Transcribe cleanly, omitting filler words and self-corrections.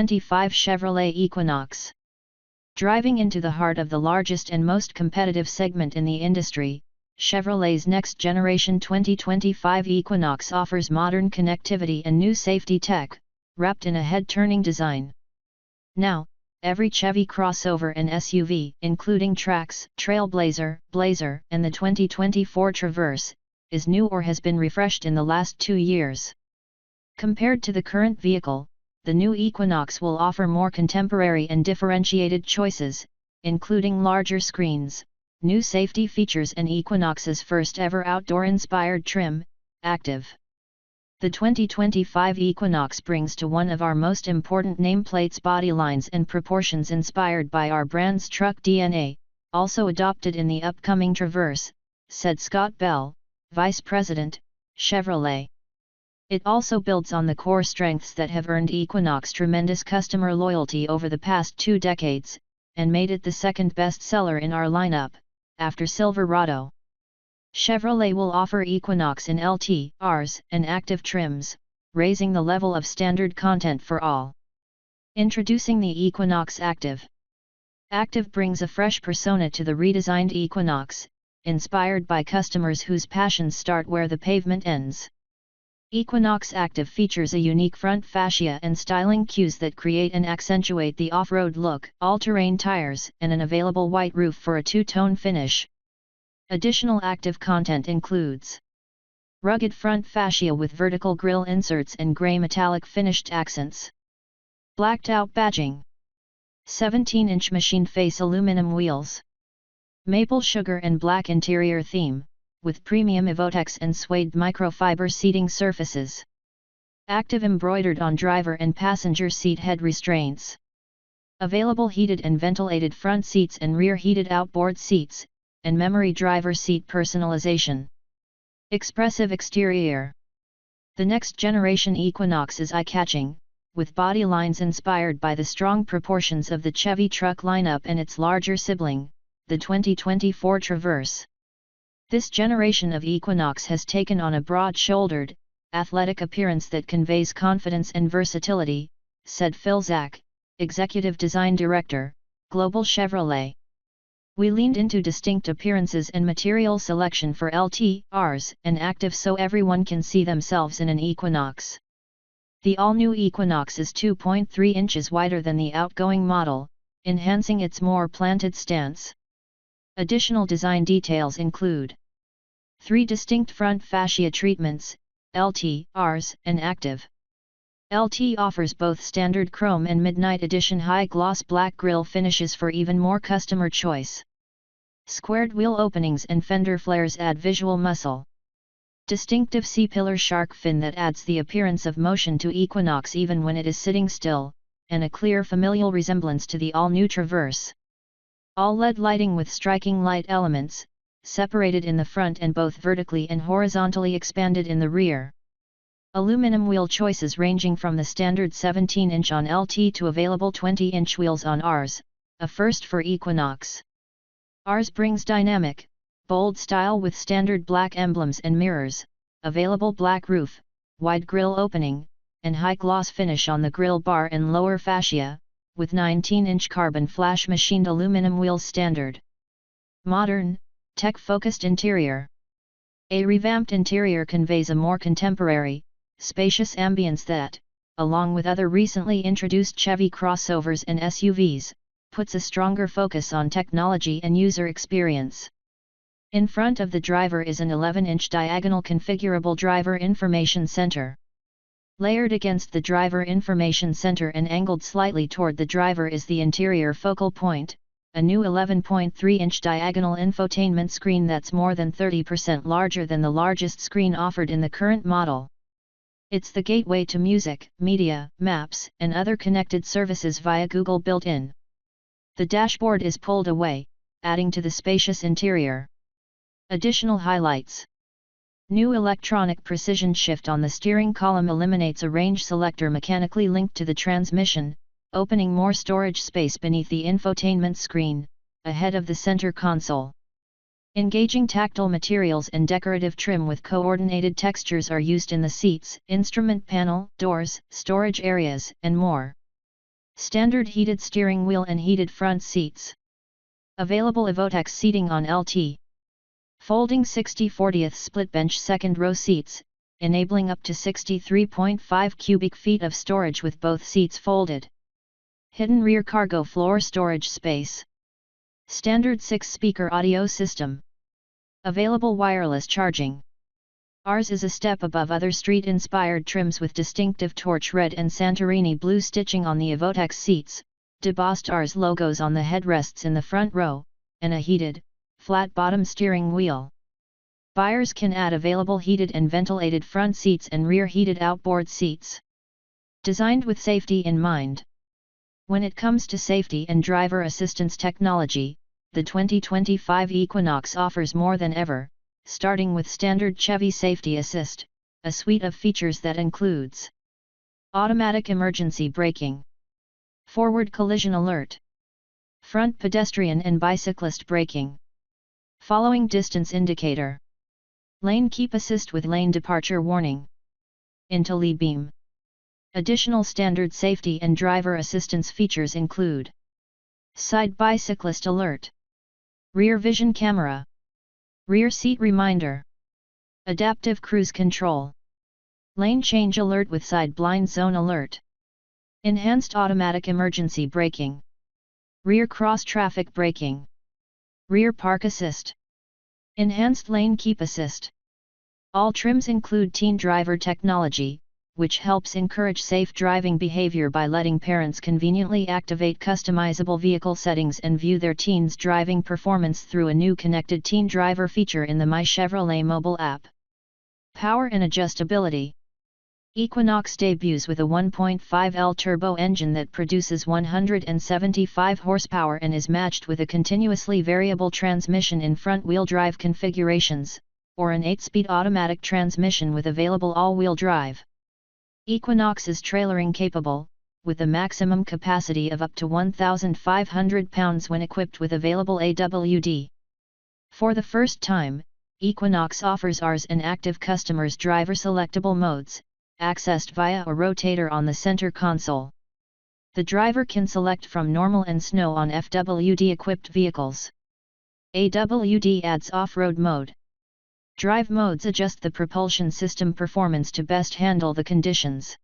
2025 Chevrolet Equinox. Driving into the heart of the largest and most competitive segment in the industry, Chevrolet's next-generation 2025 Equinox offers modern connectivity and new safety tech, wrapped in a head-turning design. Now, every Chevy crossover and SUV, including Trax, Trailblazer, Blazer, and the 2024 Traverse, is new or has been refreshed in the last 2 years. Compared to the current vehicle, the new Equinox will offer more contemporary and differentiated choices, including larger screens, new safety features and Equinox's first-ever outdoor-inspired trim, Active. The 2025 Equinox brings to one of our most important nameplates body lines and proportions inspired by our brand's truck DNA, also adopted in the upcoming Traverse, said Scott Bell, Vice President, Chevrolet. It also builds on the core strengths that have earned Equinox tremendous customer loyalty over the past 2 decades, and made it the second best seller in our lineup, after Silverado. Chevrolet will offer Equinox in LT, RS, and Active trims, raising the level of standard content for all. Introducing the Equinox Active. Active brings a fresh persona to the redesigned Equinox, inspired by customers whose passions start where the pavement ends. Equinox Active features a unique front fascia and styling cues that create and accentuate the off-road look, all-terrain tires, and an available white roof for a 2-tone finish. Additional Active content includes rugged front fascia with vertical grille inserts and gray metallic finished accents, blacked-out badging, 17-inch machined face aluminum wheels, maple sugar and black interior theme, with premium Evotex and suede microfiber seating surfaces. Active embroidered on driver and passenger seat head restraints. Available heated and ventilated front seats and rear heated outboard seats, and memory driver seat personalization. Expressive exterior. The next generation Equinox is eye-catching, with body lines inspired by the strong proportions of the Chevy truck lineup and its larger sibling, the 2024 Traverse. This generation of Equinox has taken on a broad-shouldered, athletic appearance that conveys confidence and versatility, said Phil Zak, Executive Design Director, Global Chevrolet. We leaned into distinct appearances and material selection for LT, RS, and Active so everyone can see themselves in an Equinox. The all-new Equinox is 2.3 inches wider than the outgoing model, enhancing its more planted stance. Additional design details include 3 distinct front fascia treatments, LT, RS, and Active. LT offers both standard chrome and Midnight Edition high-gloss black grille finishes for even more customer choice. Squared wheel openings and fender flares add visual muscle. Distinctive C-pillar shark fin that adds the appearance of motion to Equinox even when it is sitting still, and a clear familial resemblance to the all-new Traverse. All LED lighting with striking light elements, separated in the front and both vertically and horizontally expanded in the rear. Aluminum wheel choices ranging from the standard 17-inch on LT to available 20-inch wheels on RS, a first for Equinox. RS brings dynamic, bold style with standard black emblems and mirrors, available black roof, wide grille opening, and high-gloss finish on the grille bar and lower fascia, with 19-inch carbon flash machined aluminum wheels standard. Modern, tech-focused interior. A revamped interior conveys a more contemporary, spacious ambience that, along with other recently introduced Chevy crossovers and SUVs, puts a stronger focus on technology and user experience. In front of the driver is an 11-inch diagonal configurable driver information center. Layered against the driver information center and angled slightly toward the driver is the interior focal point, a new 11.3-inch diagonal infotainment screen that's more than 30% larger than the largest screen offered in the current model. It's the gateway to music, media, maps, and other connected services via Google built-in. The dashboard is pulled away, adding to the spacious interior. Additional highlights. New electronic precision shift on the steering column eliminates a range selector mechanically linked to the transmission, opening more storage space beneath the infotainment screen, ahead of the center console. Engaging tactile materials and decorative trim with coordinated textures are used in the seats, instrument panel, doors, storage areas, and more. Standard heated steering wheel and heated front seats. Available Evotex seating on LT. Folding 60/40 split bench second row seats, enabling up to 63.5 cubic feet of storage with both seats folded. Hidden rear cargo floor storage space. Standard 6-speaker audio system. Available wireless charging. Ours is a step above other street-inspired trims with distinctive torch red and Santorini blue stitching on the Evotex seats, debossed Ours logos on the headrests in the front row, and a heated, flat-bottom steering wheel. Buyers can add available heated and ventilated front seats and rear heated outboard seats. Designed with safety in mind. When it comes to safety and driver assistance technology, the 2025 Equinox offers more than ever, starting with standard Chevy Safety Assist, a suite of features that includes automatic emergency braking, forward collision alert, front pedestrian and bicyclist braking, following distance indicator, lane keep assist with lane departure warning, IntelliBeam beam. Additional standard safety and driver assistance features include side bicyclist alert, rear vision camera, rear seat reminder, adaptive cruise control, lane change alert with side blind zone alert, enhanced automatic emergency braking, rear cross traffic braking, rear park assist, enhanced lane keep assist. All trims include teen driver technology, which helps encourage safe driving behavior by letting parents conveniently activate customizable vehicle settings and view their teen's driving performance through a new connected teen driver feature in the My Chevrolet mobile app. Power and adjustability. Equinox debuts with a 1.5L turbo engine that produces 175 horsepower and is matched with a continuously variable transmission in front-wheel drive configurations, or an 8-speed automatic transmission with available all-wheel drive. Equinox is trailering capable, with a maximum capacity of up to 1,500 pounds when equipped with available AWD. For the first time, Equinox offers Ours and active customers driver-selectable modes, accessed via a rotator on the center console. The driver can select from normal and snow on FWD-equipped vehicles. AWD adds off-road mode. Drive modes adjust the propulsion system performance to best handle the conditions.